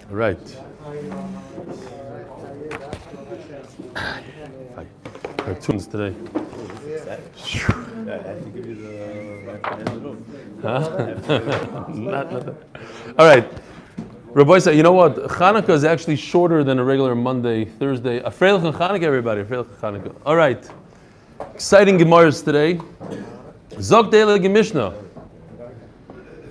Right. Cartoons today. I have to give you the. Huh? Not. All right. Rabbi said, you know what? Hanukkah is actually shorter than a regular Monday, Thursday. A Freilich and Hanukkah, everybody. Freilich and Hanukkah. All right. Exciting Gemaras today. Zog Deile Gemishna.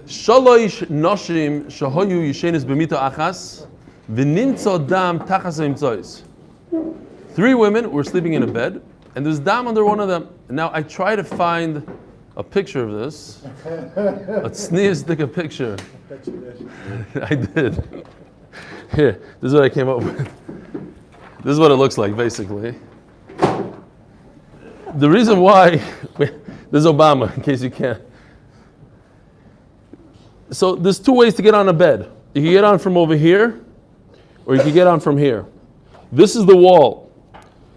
Shalosh Noshim Shahoyu Yishenis B'mita Achas V'nimtzo Dam Tachas Imtzois. 3 women were sleeping in a bed, and there's dam under one of them. Now I try to find a picture of this. A sneezed a picture. I did. Here, this is what I came up with. This is what it looks like, basically. The reason why, this is Obama, in case you can't. So there's 2 ways to get on a bed. You can get on from over here, or you can get on from here. This is the wall.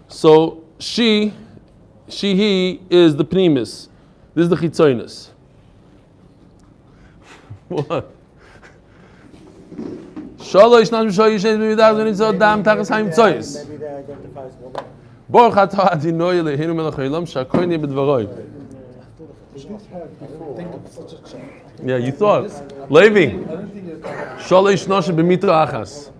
So he is the pnimis. This is the chitzonis. What? Shalosh nashim shayish b'midav v'nitzod dam tachas haim tzoyis. Maybe they identify as woman. Baruch atah adinoi Eloheinu melech haolam shakoni b'dvaroi. Yeah, you thought. Levi. Shalosh nashim b'mitra achas.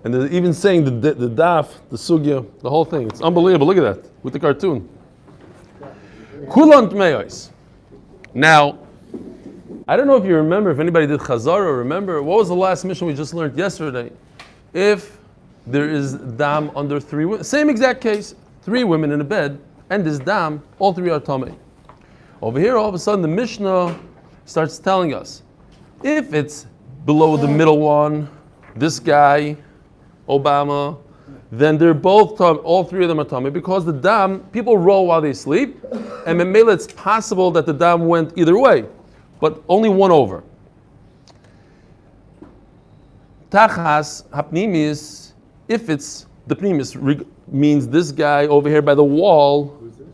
And they're even saying the daf, the sugya, the whole thing. It's unbelievable. Look at that with the cartoon. Kulant meyos. Now, I don't know if you remember, if anybody did Chazar or remember, what was the last mission we just learned yesterday? If there is dam under 3 women, same exact case, 3 women in a bed, and this dam, all 3 are tamei. Over here, all of a sudden, the Mishnah starts telling us, if it's below the middle one, this guy, Obama, then they're both all 3 of them are tamei, because the dam, people roll while they sleep, and memela it's possible that the dam went either way, but only one over. Tachas hapnimis, if it's the pnimis means this guy over here by the wall. Who's this?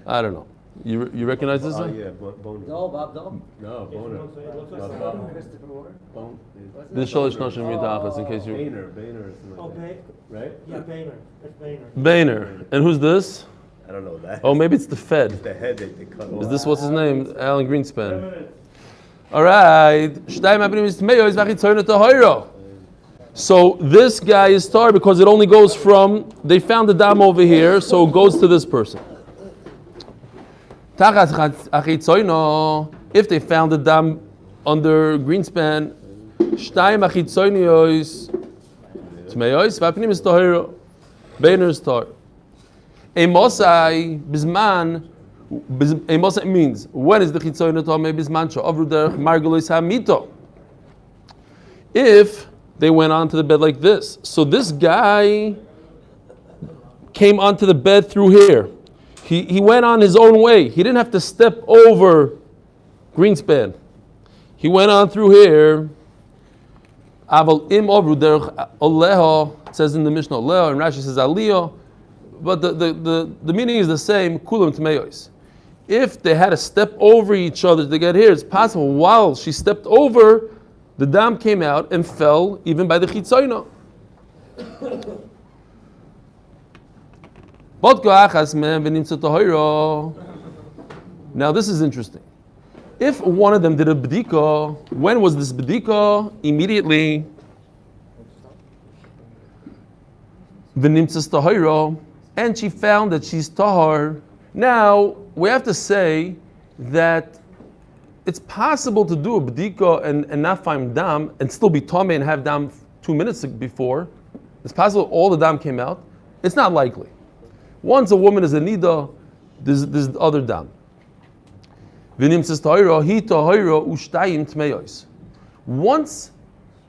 I don't know. You recognize this? Oh one? yeah, Boner. No, Bob, no. No, Boner. This shalish noshim mitachas, in case you. Boehner or something Oh, like that. Right? Yeah, Boehner. It's Boehner. Boehner. And who's this? I don't know that. Oh, maybe it's the Fed. The head they cut off. Is this what's his name? Alan Greenspan. All right. So this guy is tar because it only goes from, they found the dam over here, so it goes to this person. If they found the dam under Greenspan, Boehner is tar. Emosai bisman. Emosai means when is the chitzoyna tamei bisman she'avru derech margulis hamito. If they went onto the bed like this, so this guy came onto the bed through here. He went on his own way. He didn't have to step over Greenspan. He went on through here. Aval im avru derech oleho, it says in the Mishnah oleho, and Rashi says aliyah. But the meaning is the same, kulam tmeyos. If they had to step over each other to get here, it's possible while she stepped over, the dam came out and fell even by the chitzoyna. Now this is interesting. If one of them did a b'dika, when was this b'dika? Immediately. V'nimtzas tahira. And she found that she's tahar. Now, we have to say that it's possible to do a b'dika and not find dam and still be tamei and have dam 2 minutes before. It's possible all the dam came out. It's not likely. Once a woman is a niddah, there's the other dam. Once,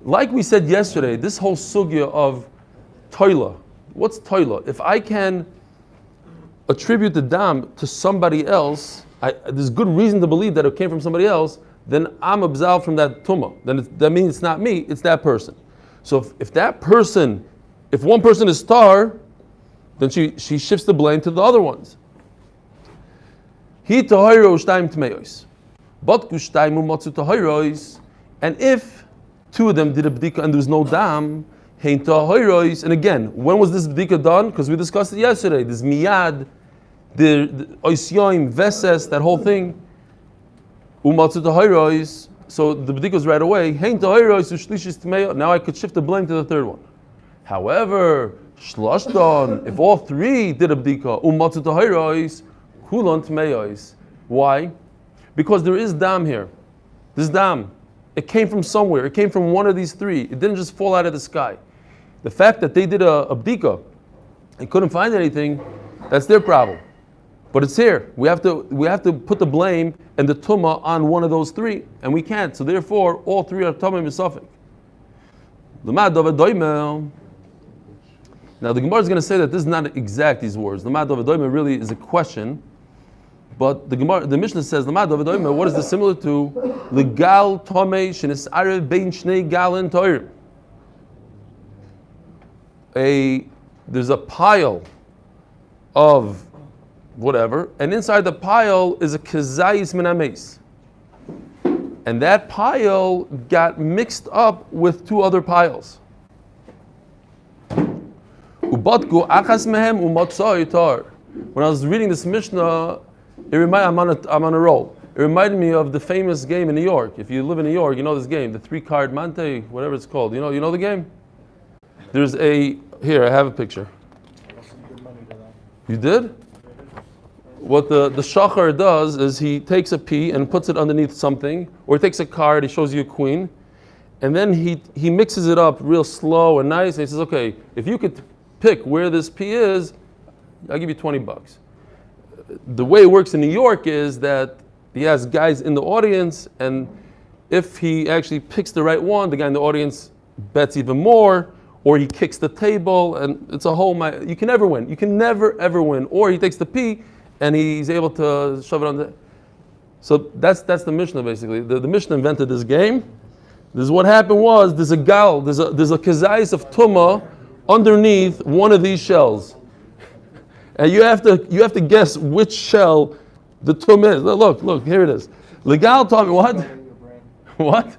like we said yesterday, this whole sugya of toila. What's toila? If I can attribute the dam to somebody else, there's good reason to believe that it came from somebody else, then I'm absolved from that tumah. Then that means it's not me, it's that person. So if one person is tar, then she shifts the blame to the other ones. He tahiro shtaim tmeos. But kushtaim matzu tahiros. And if two of them did a bdika and there was no dam, hein tahoros. And again, when was this bdika done? Because we discussed it yesterday. This miyad, the oisyoim, veses, that whole thing. Umatzu tahoros. So the bdika was right away. Hein tahoros ushlishis tmeya. Now I could shift the blame to the third one. However, shloshton, if all three did a bdika, umatzu tahoros, kulon tmeyos. Why? Because there is dam here. This dam, it came from somewhere. It came from one of these three. It didn't just fall out of the sky. The fact that they did a bdika and couldn't find anything, that's their problem. But it's here. We have to put the blame and the tumah on one of those three, and we can't. So therefore, all three are tamim misafik. Now the Gemara is going to say that this is not exact, these words. Lamad Dovadoima really is a question, but the Mishnah says, Lamad Dovadoima, what is this similar to? Legal Tomei Shenis Arev Bein Shnei Galin Toir. There's a pile of whatever, and inside the pile is a kezayis min hameis. And that pile got mixed up with two other piles. When I was reading this Mishnah, I'm on a roll. It reminded me of the famous game in New York. If you live in New York, you know this game, the 3-card Monte, whatever it's called. You know the game? There's here, I have a picture. You did? What the shachar does is he takes a pea and puts it underneath something, or he takes a card, he shows you a queen, and then he mixes it up real slow and nice, and he says, okay, if you could pick where this pea is, I'll give you $20. The way it works in New York is that he has guys in the audience, and if he actually picks the right one, the guy in the audience bets even more, or he kicks the table, and it's a whole, you can never win. You can never, ever win. Or he takes the pea, and he's able to shove it on the... So that's the Mishnah, basically. The Mishnah invented this game. This is what happened was, there's a kezayis of tumah underneath one of these shells. And you have to guess which shell the tumah is. Look, here it is. Legal taught me what? What?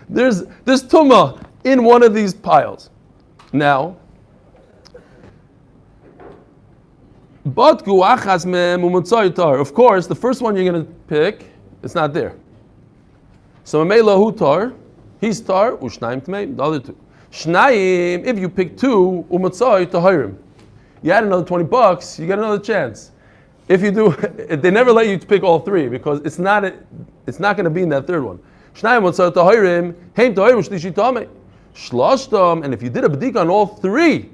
There's tumah in one of these piles. Now, of course, the first one you're going to pick, it's not there. So hu tar, he's tar, u'shnaim tmei, the other two. Shnaim, if you pick two, u'matzai tahirim. You add another $20, you get another chance. If you do, they never let you pick all three because it's not going to be in that third one. Shnaim matzai tahirim, heim tahirim shlishi tamei. Shlashtam, and if you did a b'dika on all three,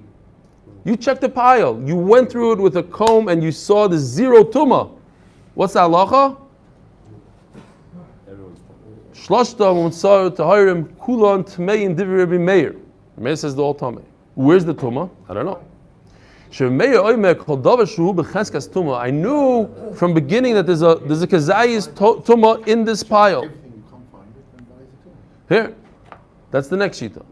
you checked the pile, you went through it with a comb and you saw the zero tumah. What's the halacha? Shlashtam u'matzai tahirim kulan tmein divrei Rabbi Meir. Meir says the all tamei. Where's the tumah? I don't know. I knew from beginning that there's a kezayis tumah in this pile. Here, that's the next shita.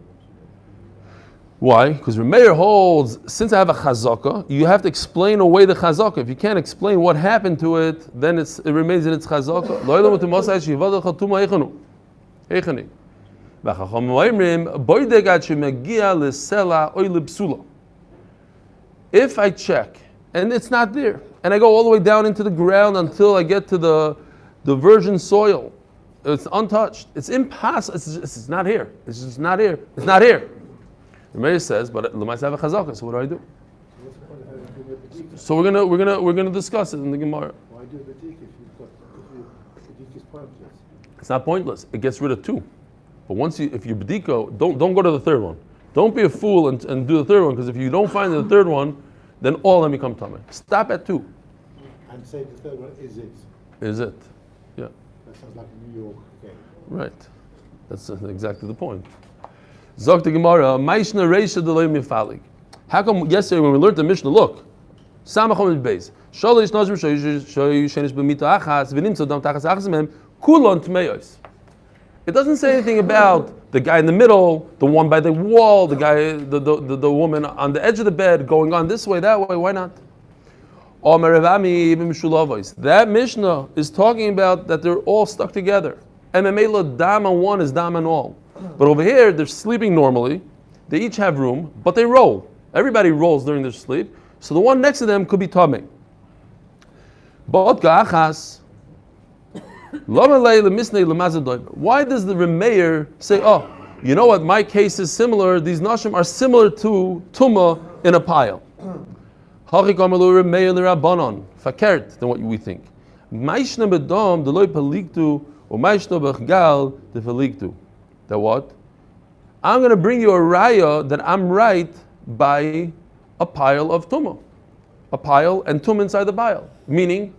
Why? Because Meir holds, since I have a chazaka, you have to explain away the chazaka. If you can't explain what happened to it, then it remains in its chazaka. If I check and it's not there, and I go all the way down into the ground until I get to the virgin soil, it's untouched. It's impossible. It's not here. It's just not here. It's not here. The Meir says, but l'mayis have a chazaka. So what do I do? So we're gonna discuss it in the Gemara. Why do the b'dik if is pointless? It's not pointless. It gets rid of two. But if you b'diko, don't go to the third one. Don't be a fool and do the third one, because if you don't find the third one, then all of them become tamei. Stop at two. And say the third one is it. Is it? Yeah. That sounds like a New York game. Right. That's exactly the point. Zok the Gemara, Maishna Reisha Delay Mifalig. How come yesterday when we learned the Mishnah, look, Samachom Beis, Shalish Nazim Shoyu Shenish B'mita Achas, V'nimtzo Dam Tachas Achas Mem, Kulon Tmeyos. It doesn't say anything about the guy in the middle, the one by the wall, the guy, the woman on the edge of the bed, going on this way, that way. Why not? That Mishnah is talking about that they're all stuck together. and Memela dam on one is dam on all. But over here, they're sleeping normally. They each have room, but they roll. Everybody rolls during their sleep. So the one next to them could be tamei. Why does the Remeir say, oh, you know what, my case is similar, these nashim are similar to Tumah in a pile? Fakert than what we think. That what? I'm going to bring you a raya that I'm right by a pile of Tumah. A pile and Tumah inside the pile. Meaning,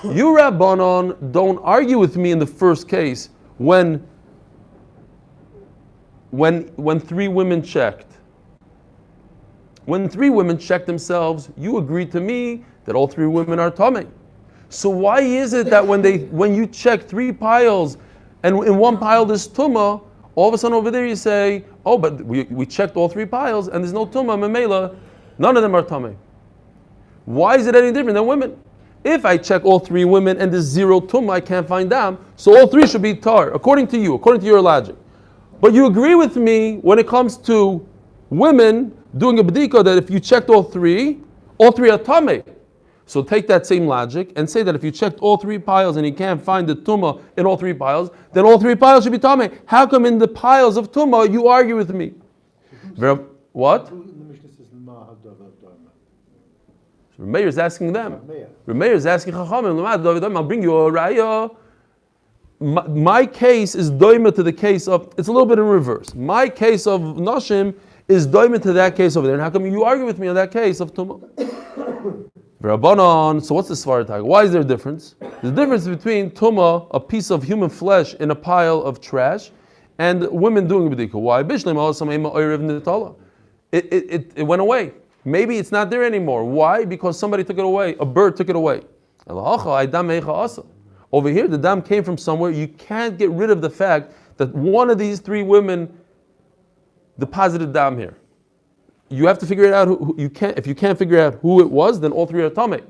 you Rabbanon don't argue with me in the first case when three women checked. When three women checked themselves, you agreed to me that all three women are tamei. So why is it that when you check three piles and in one pile there's tumah, all of a sudden over there you say, oh, but we checked all three piles and there's no tumah, memela, none of them are tamei. Why is it any different than women? If I check all three women and there's zero tumah, I can't find them, so all three should be tar, according to you, according to your logic. But you agree with me when it comes to women doing a b'dika that if you checked all three are tamei. So take that same logic and say that if you checked all three piles and you can't find the tumah in all three piles, then all three piles should be tamei. How come in the piles of tumah you argue with me? What? Remeir is asking them. Remeir is asking Chachamim, I'll bring you a raya. My case is doima to the case of, it's a little bit in reverse. My case of Nashim is doima to that case over there. And how come you argue with me on that case of Tumah? Rabbanon, so what's the Svaratag? Why is there a difference? There's a difference between Tumah, a piece of human flesh in a pile of trash, and women doing a b'dika. Why? It went away. Maybe it's not there anymore. Why? Because somebody took it away. A bird took it away. Over here, the dam came from somewhere. You can't get rid of the fact that one of these three women deposited dam here. You have to figure it out. If you can't figure out who it was, then all three are tamei.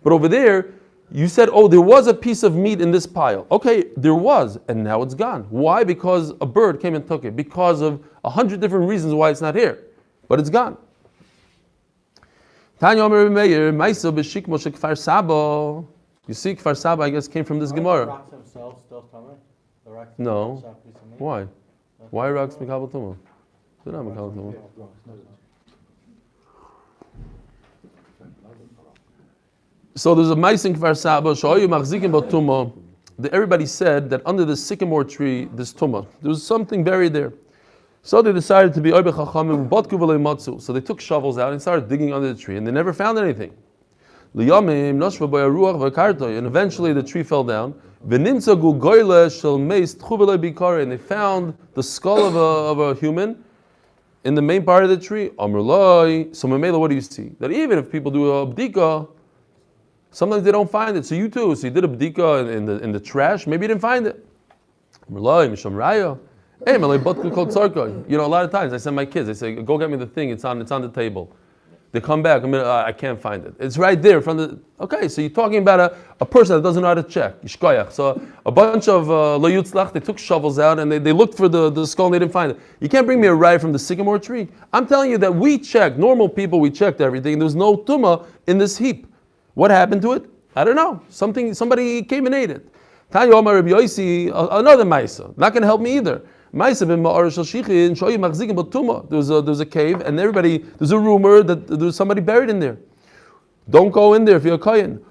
But over there, you said, oh, there was a piece of meat in this pile. Okay, there was, and now it's gone. Why? Because a bird came and took it. Because of 100 different reasons why it's not here. But it's gone. You see, Kfar Saba, I guess, came from this Gemara. Rocks themselves still tamei? The rocks No. themselves piece of meat? Why? Why rocks Mikabel Tumah? They're not Mikabel Tumah. So there's a Ma'is in Kfar Saba, Shoyu Machzikim Tumah. Everybody said that under the sycamore tree, there's Tumah. There was something buried there. So they decided to be Oibeh Chachamim, Botku v'lei Matzu. So they took shovels out and started digging under the tree, and they never found anything. Liyamim noshva b'yaruach v'kartoy, and eventually the tree fell down. V'nimtzagu goyle shel meis tchu v'lei bikare, and they found the skull of a human in the main part of the tree. Amr loi. So Mamela, what do you see? That even if people do a bdika, sometimes they don't find it. So you too. So you did a bdika in the trash. Maybe you didn't find it. Amr loi misham raya. Hey, you know, a lot of times I send my kids, I say, go get me the thing, it's on the table. They come back, I can't find it. It's right there in front of the... Okay, so you're talking about a person that doesn't know how to check. Yishkoyach. So a bunch of lo yutzlach, they took shovels out and they looked for the skull and they didn't find it. You can't bring me a rye from the sycamore tree. I'm telling you that we checked, normal people, we checked everything, and there was no tumah in this heap. What happened to it? I don't know. Somebody came and ate it. Tanya Omar Rabbi Yosi, another Maisa. Not going to help me either. There's a cave, and there's a rumor that there's somebody buried in there. Don't go in there if you're a kohen.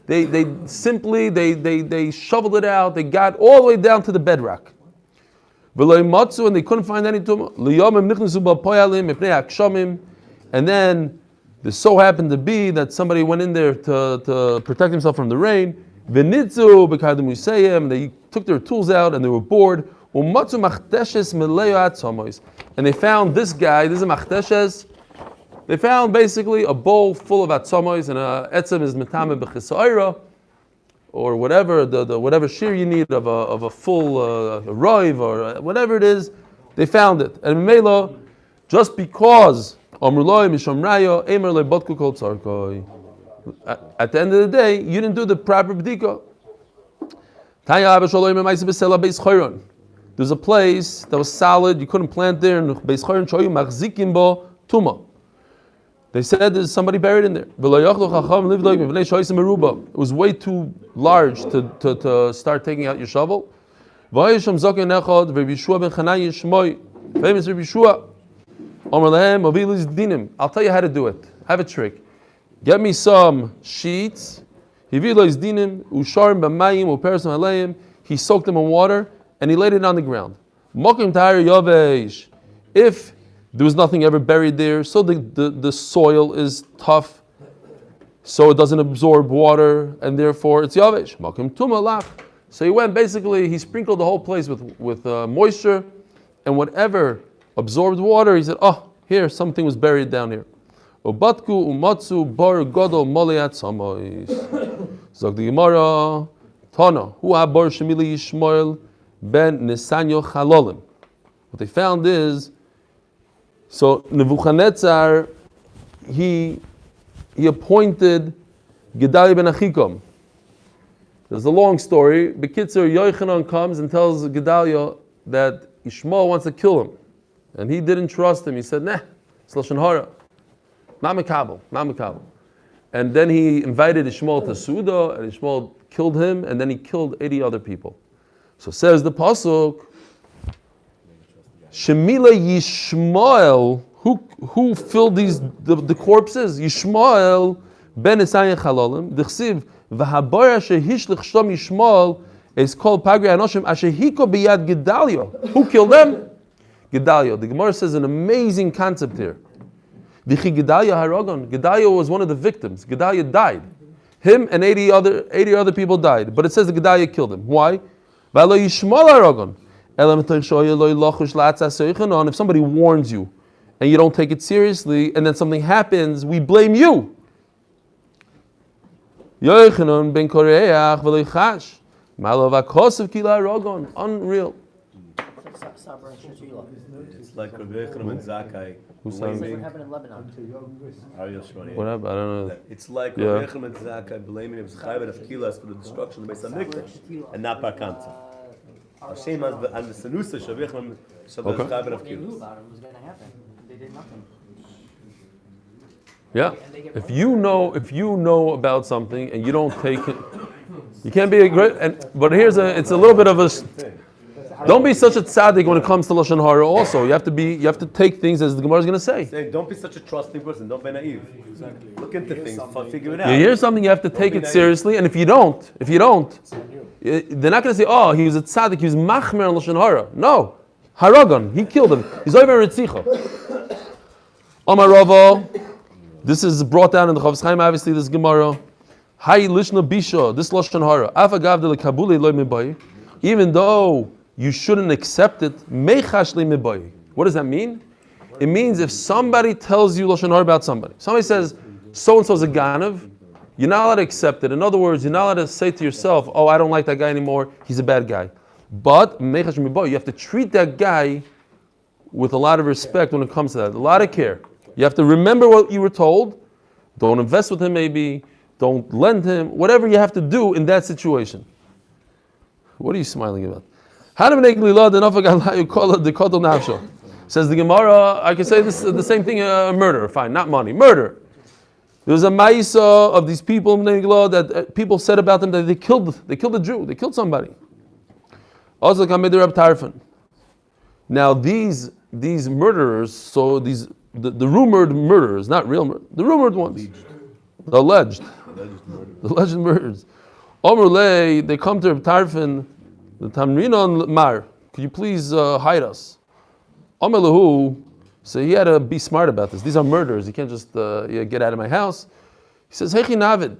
They simply shoveled it out. They got all the way down to the bedrock. And they couldn't find any tumah. And then there so happened to be that somebody went in there to protect himself from the rain. V'nitzu b'kadem Yisayim, they took their tools out and they were bored. U'matzu machteshes meleo atzomois, and they found this guy. This is a machteshes. They found basically a bowl full of atzomois, and a etzem is metame b'chisaira, or whatever whatever shear you need of a full roiv or whatever it is. They found it, and Mela, just because amruloi misham raya emer lebotku kol tzarkoi. At the end of the day, you didn't do the proper bdika. There's a place that was solid, you couldn't plant there, and they said there's somebody buried in there. It was way too large to start taking out your shovel. Famous Rabbi Yeshua. I'll tell you how to do it. I have a trick. Get me some sheets. He soaked them in water and he laid it on the ground. If there was nothing ever buried there, so the soil is tough, so it doesn't absorb water, and therefore it's yavesh. So he went, basically, he sprinkled the whole place with moisture, and whatever absorbed water, he said, oh, here, something was buried down here. Obatku umatsu bar godol moliat samois. Zog the Gemara, Tana, hu habar shemili Yishmael ben Nisanyo chalolim. What they found is, so Nebuchadnezzar, he appointed Gedaliah ben Achikom. There's a long story. Bekitzer, Yochanan comes and tells Gedaliah that Ishmael wants to kill him. And he didn't trust him. He said, nah, it's Lashon Hara. Not Mekabel. And then he invited Ishmael to Suda, and Ishmael killed him, and then he killed 80 other people. So says the Pasuk, Shemila Yishmael, who filled the corpses? Yishmael ben Esayin Chalolim, D'chsiv, V'habara shehishlich shtom Yishmael, is called Pagri Anoshim, Ashehiko biyad Gedaliah. Who killed them? Gedaliah. The Gemara says an amazing concept here. Gedaliah was one of the victims. Gedaliah died. Him and 80 other people died. But it says that Gedaliah killed him. Why? If somebody warns you and you don't take it seriously and then something happens, we blame you. Unreal. It's like Rabbi Yochanan and Zakkai. What happened in Lebanon? What happened? I don't know. It's like Rabbi Yochanan and Zakkai blaming him for the destruction of the Beis Hamikdash and not Parkanta. Hashem and the Sanusa Rabbi Yochanan They knew about it. It was going to happen. They did nothing. Yeah. If you know about something and you don't take it, you can't be a great. But it's a little bit of a. Don't be such a tzaddik when it comes to Lashon Hara also. You have to take things as the Gemara is going to say. Don't be such a trusting person. Don't be naive. Exactly. Look into things. Figure it out. You hear something, you have to take it seriously. And if you don't, they're not going to say, oh, he was a tzaddik, he was machmer on Lashon Hara. No. Haragon, he killed him. He's over Ritzicha. Omar Rava, this is brought down in the Chavos Chaim, obviously, this Gemara. Hay lishna bisha, this Lashon Hara. Afagav de lekabuli loy mibai. Even though you shouldn't accept it. What does that mean? It means if somebody tells you Lashon Hara about somebody, somebody says, so-and-so's a ganav, you're not allowed to accept it. In other words, you're not allowed to say to yourself, oh, I don't like that guy anymore, he's a bad guy. But you have to treat that guy with a lot of respect when it comes to that, a lot of care. You have to remember what you were told, don't invest with him maybe, don't lend him, whatever you have to do in that situation. What are you smiling about? Says the Gemara, I can say this the same thing, murder, fine, not money, murder. There was a ma'isa of these people that people said about them that they killed a Jew, they killed somebody. Now these murderers, so the rumored murderers, not real murderers, the rumored ones, the alleged murderers. They come to Reb Tarfon, the Tamrinon Mar, could you please hide us? Amalahu, so he had to be smart about this. These are murderers. You can't just get out of my house. He says, Hechi Navid,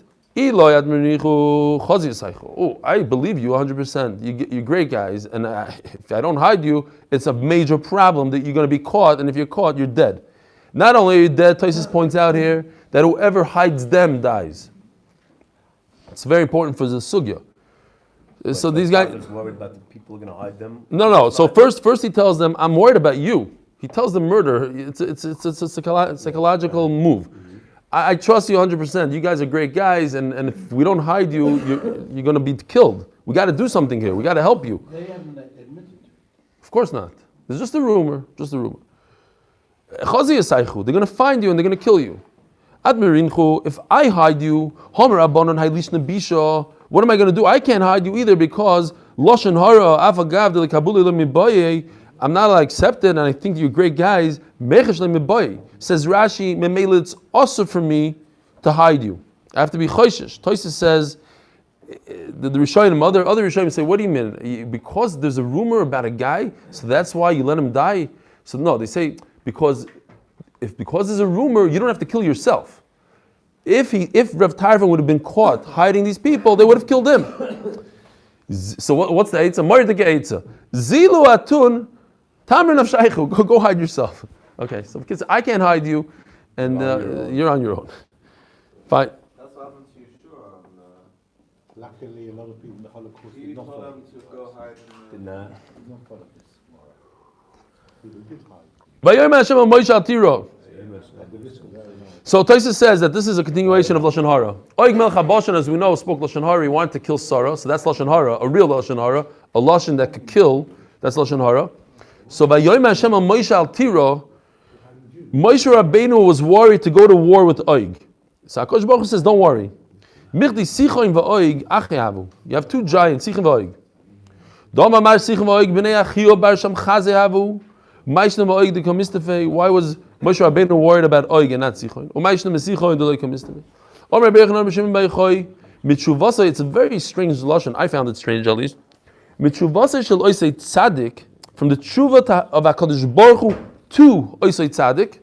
oh, I believe you 100%. You're great guys, and if I don't hide you, it's a major problem that you're going to be caught, and if you're caught, you're dead. Not only are you dead, Tosfos points out here that whoever hides them dies. It's very important for the sugya. So these guys worried about the people who are going to hide them. No. So first he tells them, "I'm worried about you." He tells them murder. It's a psychological move. I trust you 100%. You guys are great guys, and if we don't hide you, you're going to be killed. We got to do something here. We got to help you. They haven't admitted. Of course not. There's just a rumor. Just a rumor. They're going to find you and they're going to kill you. If I hide you, what am I going to do? I can't hide you either because Lashon Hara, I'm not accepted, and I think you're great guys. Says Rashi, Memele, it's also for me to hide you. I have to be choishish. Tosfos says, the Rishonim, other Rishonim say, what do you mean? Because there's a rumor about a guy, so that's why you let him die? So no, they say, because there's a rumor, you don't have to kill yourself. If Rav Tarfon would have been caught hiding these people, they would have killed him. So what's the Eitzah? Mardik Eitzah. Zilu atun, tamrin of shaychu. Go hide yourself. Okay, so because I can't hide you, and you're on your own. Fine. That's what happened to Yeshua. Luckily, a lot of people in the Holocaust He did not told follow them to go hide Did in not. did not follow this. People did hide. Vayom Hashem al Moshe al Tiro. But the risk was very low. So Tosfos says that this is a continuation of Lashon Hara. Oig Melech HaBashan, as we know, spoke Lashon Hara. He wanted to kill Sarah, so that's Lashon Hara, a real Lashon Hara, a Lashon that could kill. That's Lashon Hara. So Vayom Hashem al Moshe al Tiro, Moshe Rabbeinu was worried to go to war with Oig. So HaKadosh Baruch Hu says, don't worry. Michdi Sichon va'Oig achehavu. You have two giants, Sichon va'Oig. Dom Amar Sichon va'Oig b'nei Achio bar Sham Chazehavu. Maishna va'Oig de Kamistafei. Why was Moshe Rabbeinu worried about Oig and not Sichon? Umaishna Mesichon de Lo Kamistafei. Omer Be'echon B'Shem B'Yichoi. Mitshuvasai, it's a very strange lashon. I found it strange at least. Mitshuvasai shel Oisei Tzadik, from the tshuva of HaKadosh Baruch Hu to Oisei Tzadik,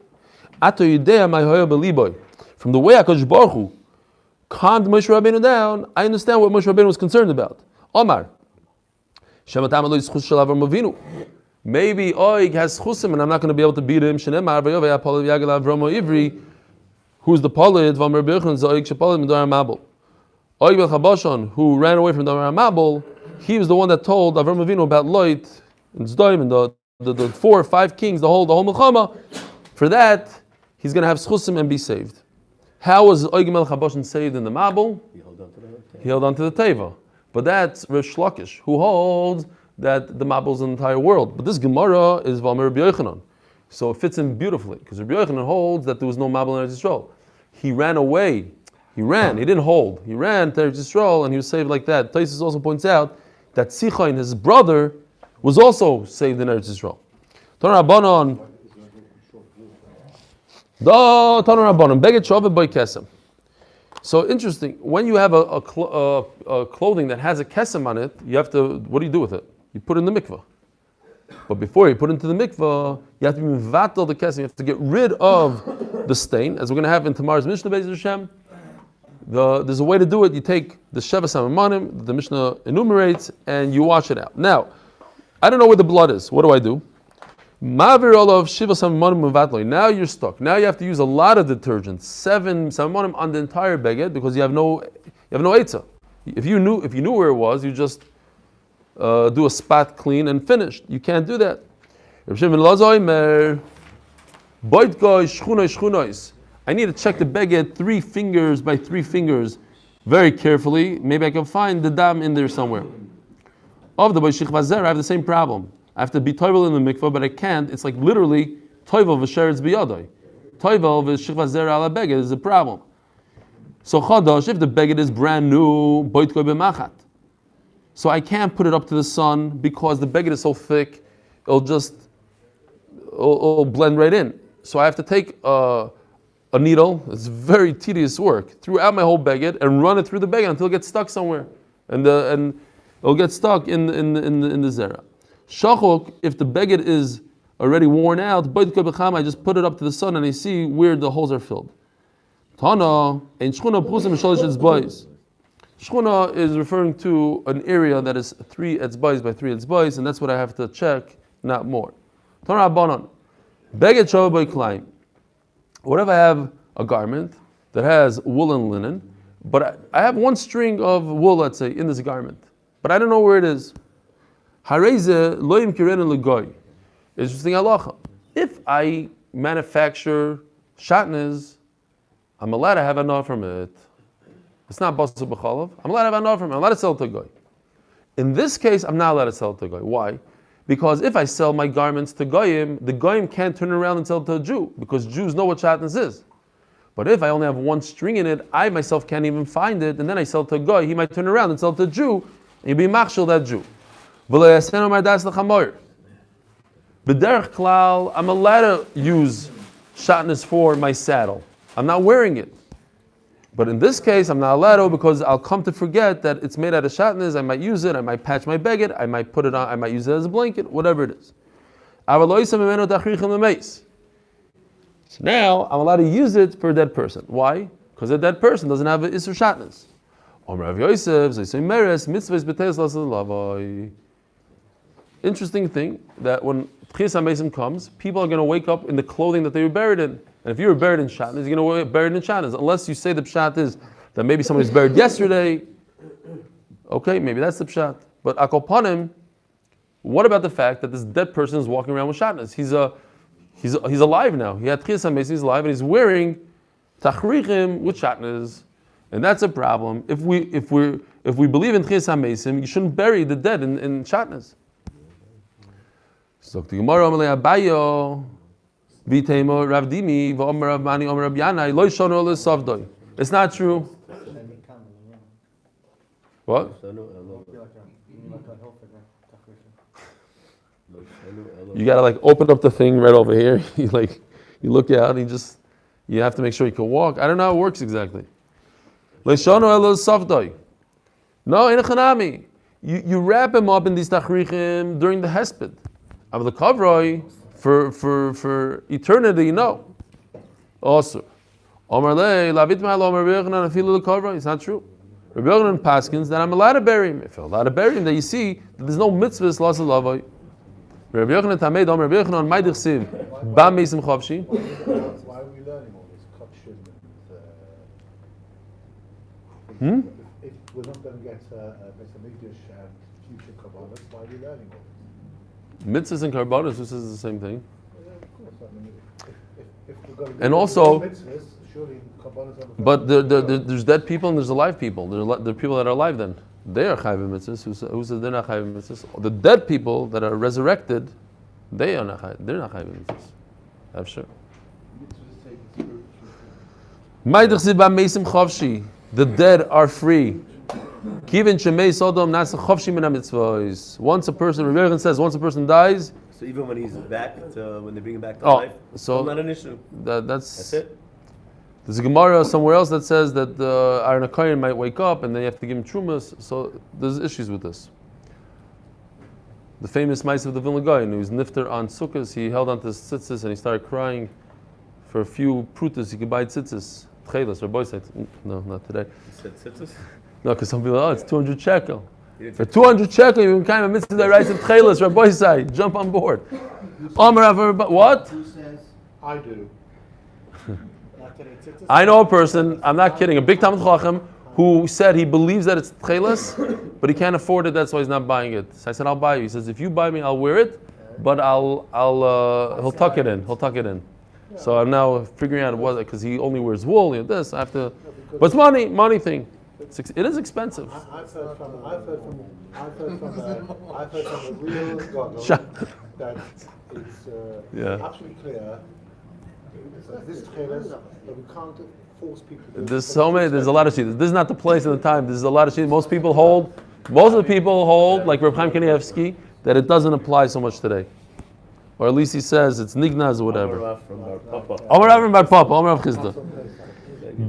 Ato Yidea Ma'hoya B'Liboy. From the way HaKadosh Baruch Hu calmed Moshe Rabbeinu down, I understand what Moshe Rabbeinu was concerned about. Omar, Shematam Eloi Zchus Shel Avram Avinu. Maybe Oig has chusim and I'm not going to be able to beat him. Shenemar V'yovei HaPolid V'yagel Avram Ivri, who's the Polid, V'amar Birchon Zoig Shepolid M'dor HaMabel. Oig Melech HaBashan, who ran away from Dor HaMabel, he was the one that told Avram Avinu about Lot and Zdoim and the 4 or 5 kings, the whole Milchama. For that, he's going to have chusim and be saved. How was Oig Melech HaBashan saved in the Mabel? He held on to the Teva. But that's Rish Lakish, who holds that the Mabel is in the entire world. But this Gemara is Valmer Rabbi Yochanan. So it fits in beautifully, because Rabbi Yochanan holds that there was no Mabel in Eretz Yisrael. He ran away. He didn't hold. He ran to Eretz Yisrael and he was saved like that. Tosfos also points out that Sichon, his brother, was also saved in Eretz Yisrael. Tanur Rabbanon. So interesting. When you have a clothing that has a kesem on it, you have to. What do you do with it? You put it in the mikveh. But before you put it into the mikveh, you have to be mevatel the kesem. You have to get rid of the stain, as we're going to have in tomorrow's Mishnah Beis Hashem. There's a way to do it. You take the sheva samamanim that the Mishnah enumerates, and you wash it out. Now, I don't know where the blood is. What do? Mavir olav shiva samamanim mevatel. Now you're stuck. Now you have to use a lot of detergent, 7 samamanim on the entire beged, because you have no eitzah. If you knew where it was, you just do a spot clean and finished. You can't do that. I need to check the beged 3 fingers by 3 fingers very carefully. Maybe I can find the dam in there somewhere. Of the boishich vazer, I have the same problem. I have to be toivel in the mikvah, but I can't. It's like literally toivel v'sheretz biyadai. Toivel v'shich vazer ala beged is a problem. So chadash, if the beged is brand new, boit goy b'machat. So I can't put it up to the sun because the beged is so thick, it'll blend right in. So I have to take a needle. It's very tedious work throughout my whole beged and run it through the beged until it gets stuck somewhere, and it'll get stuck in the zera. Shachok, if the beged is already worn out, I just put it up to the sun and I see where the holes are filled. Tana and shchuna prusim shalish etzbais. Shchuna is referring to an area that is 3 etzbais by 3 etzbais, and that's what I have to check, not more. Tana Rabbanon, beged shavah b'klaim. What if I have a garment that has wool and linen, but I have 1 string of wool, let's say, in this garment, but I don't know where it is. Hareze loyim kiren legoy. Interesting halacha. If I manufacture shatnez, I'm allowed to have enough from it. It's not basar b'chalav. I'm allowed to have enough from it. I'm allowed to sell it to a goy. In this case, I'm not allowed to sell it to a goy. Why? Because if I sell my garments to goyim, the goyim can't turn around and sell it to a Jew, because Jews know what shatnez is. But if I only have one string in it, I myself can't even find it, and then I sell it to a goy, he might turn around and sell it to a Jew, and you'll be machshel that Jew. B'derech klal, I'm allowed to use shatnez for my saddle. I'm not wearing it. But in this case, I'm not allowed to, because I'll come to forget that it's made out of shatnez. I might use it, I might patch my beged, I might put it on, I might use it as a blanket, whatever it is. So now, I'm allowed to use it for a dead person. Why? Because a dead person doesn't have an isur shatnez. Interesting thing, that when Tchias HaMesim comes, people are going to wake up in the clothing that they were buried in. And if you were buried in shatnez, you're going to be buried in shatnez. Unless you say the pshat is that maybe somebody was buried yesterday. Okay, maybe that's the pshat. But akopanim, what about the fact that this dead person is walking around with shatnez? He's alive now. He had Tchias HaMesim, he's alive, and he's wearing tachrichim with shatnez. And that's a problem. If we believe in Tchias HaMesim, you shouldn't bury the dead in shatnez. So the Gemara Amalei Abayo, Vitemo Rav Dimi, V'Omer Rav Mani, Omer Rav Yanai, Lo Yishono Lo Savdoi. It's not true. What? You gotta like open up the thing right over here. You look out and you have to make sure you can walk. I don't know how it works exactly. Lo Yishono Lo Savdoi. No, in a chanami. You wrap him up in these tachrichim during the hesped. Of the kavroi for eternity, no. Also, Omar le lavit ma'al Omar Rebbeinu afilu kavroi. It's not true. Rebbeinu paskins that I'm allowed to bury him. If I'm allowed to bury him, that you see that there's no mitzvahs loss of lavoi. Rebbeinu tamed Omar Rebbeinu on ma'idich siv ba meisim chavshi. Why are we learning all this kapshim and if we're not going to get Beis Hamikdash and future kabbalas, why are we learning all this? Mitzvahs and karbanos, this is the same thing. Yeah, of course. I mean, if we're going to And also, mitzvahs, surely kabbalas are the but there's dead people and there's alive people. There are people that are alive then. They are chayv mitzvahs. Who says they're not chayv mitzvahs? The dead people that are resurrected, they are not chayv. They're not chayv mitzvahs. I'm sure. The dead are free. Once a person, Rebbe says, once a person dies. So even when he's back, when they bring him back to life, so not an issue. That's it. There's a Gemara somewhere else that says that the Aaron HaKohen might wake up and then you have to give him trumas. So there's issues with this. The famous mice of the Vilna Gaon, who was nifter on Sukkot, he held onto his tzitzis and he started crying for a few prutas. He could buy tzitzis, tchelas, or boy said, no, not today. You said tzitzis? No, because some people, it's 200 shekel. For 200 shekel, you can kind of mitzvah that writes in tchelas, Rabbi side, jump on board. What? Who says? I do. I know a person, I'm not kidding, a big Talmid Chacham who said he believes that it's tchelas, but he can't afford it, that's why he's not buying it. So I said, I'll buy you. He says, if you buy me, I'll wear it, but he'll tuck it in. He'll tuck it in. So I'm now figuring out what, because he only wears wool, this, I have to, but it's money thing. It is expensive. I've heard from a real gadol that it's absolutely clear. This tchelas that we can't force people to do. There's a lot of shit. This is not the place and the time. This is a lot of shit. Most of the people hold, like Reb Chaim Kanievsky, that it doesn't apply so much today. Or at least he says it's nignaz or whatever. Omer Rav Bar Papa, Omer Rav Chizda.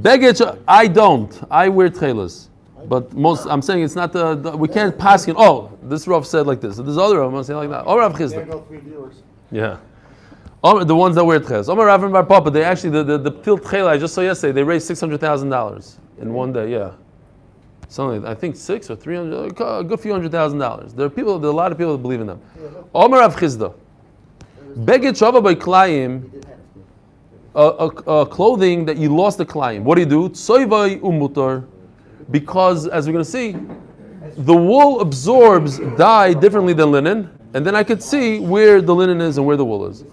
Begich, I don't. I wear tchelas. But I'm saying it's not we can't pass it. Oh, this Rav said like this. So this other Rav, I'm saying like that. Omer Rav Chizda. Yeah. The ones that wear tchelas. Omer Rav Bar Papa, they actually, the Ptil Tchela I just saw yesterday, they raised $600,000 in one day, yeah. Something, I think 6 or 300, a good few $100,000. There are a lot of people that believe in them. Omer Rav Chizda. Beged shava by klayim, clothing that you lost the klayim. What do? Tsoivai umutar. Because, as we're going to see, the wool absorbs dye differently than linen, and then I could see where the linen is and where the wool is.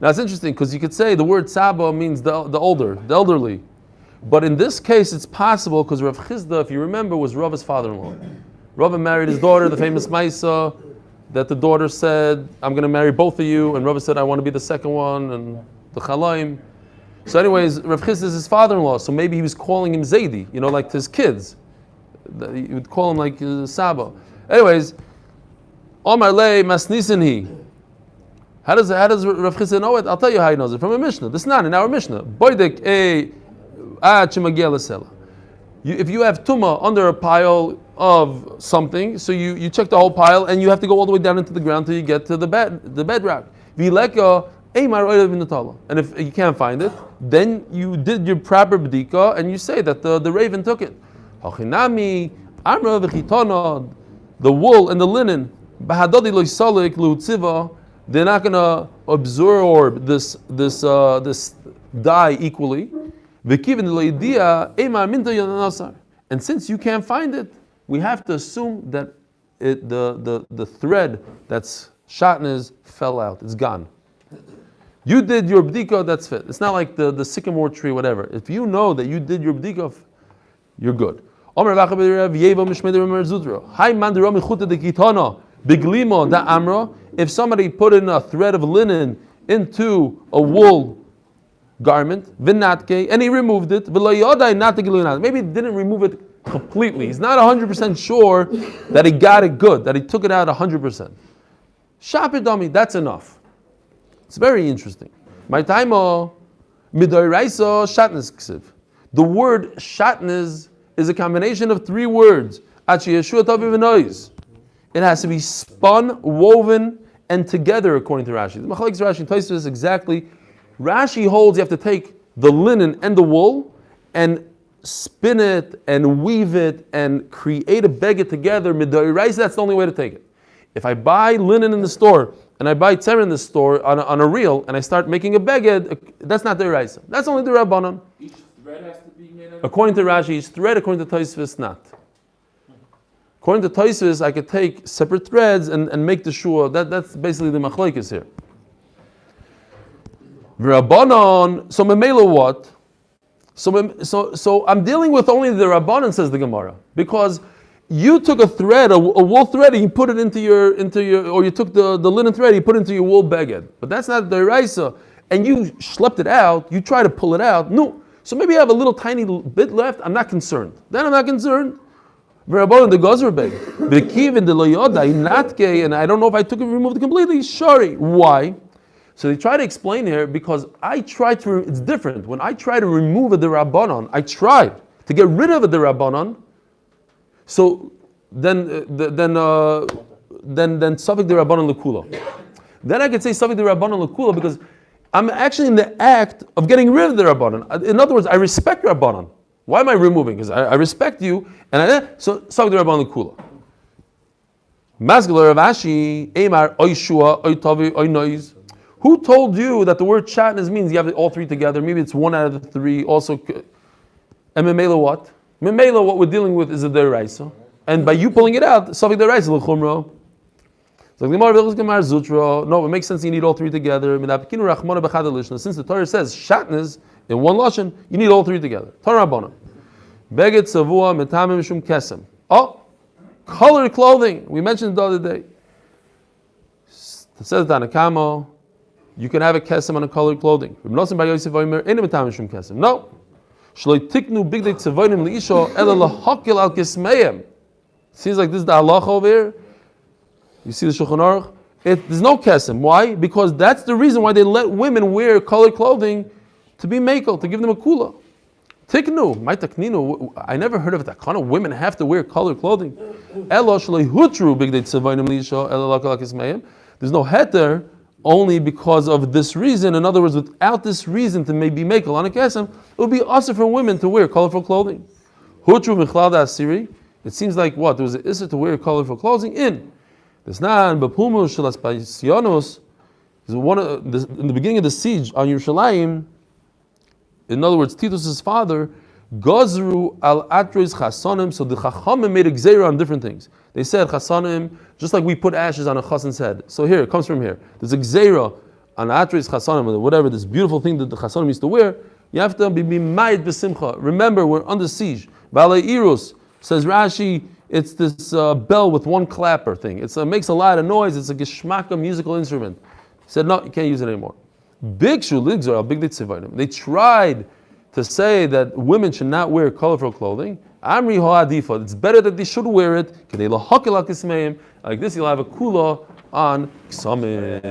Now it's interesting because you could say the word Saba means the older, the elderly. But in this case, it's possible because Rav Chisda, if you remember, was Rava's father-in-law. Rava married his daughter, the famous Maisa, that the daughter said, I'm going to marry both of you, and Rava said, I want to be the second one, and the Chalaim. So anyways, Rav Chisda is his father-in-law, so maybe he was calling him Zaidi, like to his kids. He would call him like Saba. Anyways, Omar Lei Masnisinhi. How does Rav Chisda know it? I'll tell you how he knows it. From a Mishnah. This is not in our Mishnah. Boydek if you have Tumah under a pile of something, so you check the whole pile and you have to go all the way down into the ground till you get to the bedrock. And if you can't find it, then you did your proper bdika and you say that the raven took it. The wool and the linen, they're not going to absorb this dye equally. And since you can't find it, we have to assume that the thread that's shatnez fell out. It's gone. You did your bdika, that's fit. It's not like the sycamore tree, whatever. If you know that you did your bdika, you're good. If somebody put in a thread of linen into a wool garment, and he removed it, maybe he didn't remove it completely. He's not 100% sure that he got it good, that he took it out 100%. Shapidami, that's enough. It's very interesting. My time, midoiraisa shatnez ksiv. The word shatnez is a combination of three words. It has to be spun, woven, and together, according to Rashi. The Machlekes Rashi tells us exactly. Rashi holds you have to take the linen and the wool and spin it and weave it and create a beged together. Midoiraisa, that's the only way to take it. If I buy linen in the store and I buy tzer in the store on a reel and I start making a beged, that's not the Doiraisa. That's only the Rabbanon. Each thread has to be made of. According to Rashi, each thread. According to Tosfos, not. According to Tosfos, I could take separate threads and make the shua. That's basically the machlekes here. Rabbanon. So memela what? So I'm dealing with only the Rabbanon, says the Gemara, because you took a thread, a wool thread, and you put it into your, or you took the linen thread, you put it into your wool beged. But that's not the Doiraisa. And you schlepped it out, you try to pull it out. No. So maybe you have a little tiny bit left, I'm not concerned. Then I'm not concerned. Rabbanon the Gozer beg. B'kivin the loyoda, inatke, and I don't know if I took it, removed it completely. Shari. Why? So they try to explain here, because it's different. When I try to remove a derabbanon, I tried to get rid of a derabbanon. So then safek derabbanon lekula. Then I could say safek derabbanon lekula because I'm actually in the act of getting rid of the derabbanon. In other words, I respect derabbanon. Why am I removing? Because I respect you, so safek derabbanon lekula. Masgalar of Ashi, Eimar oishua oitavi oinois. Who told you that the word shatnez means you have all three together? Maybe it's one out of the three. Also, and memela what? Memela, what we're dealing with is a deraisa, and by you pulling it out, safek deraisa l'chumra. So no, it makes sense. You need all three together. Since the Torah says shatnez in one lashon, you need all three together. Torah Rabbana. Beged savua metamim shum kesem. Oh, colored clothing. We mentioned it the other day. It says Tanakamo. You can have a kesem on a colored clothing. No. Seems like this is the halacha over here. You see the Shulchan Aruch? There's no kesem. Why? Because that's the reason why they let women wear colored clothing to be mekel, to give them a kula. Tiknu, my takninu. I never heard of it. That kind of women have to wear colored clothing. There's no heter. Only because of this reason. In other words, without this reason to maybe make on a kesem, it would be also for women to wear colorful clothing. Hutru michlal asiri. It seems like what? There was an issur to wear colorful clothing in. There's not b'pumu shalas paisyanos. In the beginning of the siege on Yerushalayim, in other words, Titus's father, Gozru al atrois chasonim. So the chachamim made a gzeira on different things. They said chasonim, just like we put ashes on a chassan's head. So here, it comes from here. There's a gzeira on Atris Chasanim, or whatever, this beautiful thing that the Chasanim used to wear, you have to be ma'id b'simcha. Remember, we're under siege. Balei Irus, says Rashi, it's this bell with one clapper thing. It makes a lot of noise. It's a geshmaka musical instrument. He said, no, you can't use it anymore. Big Shuligzor, big they tried to say that women should not wear colorful clothing. Amri ho'adifa. It's better that they should wear it. Like this, you'll have a kula on ksamim.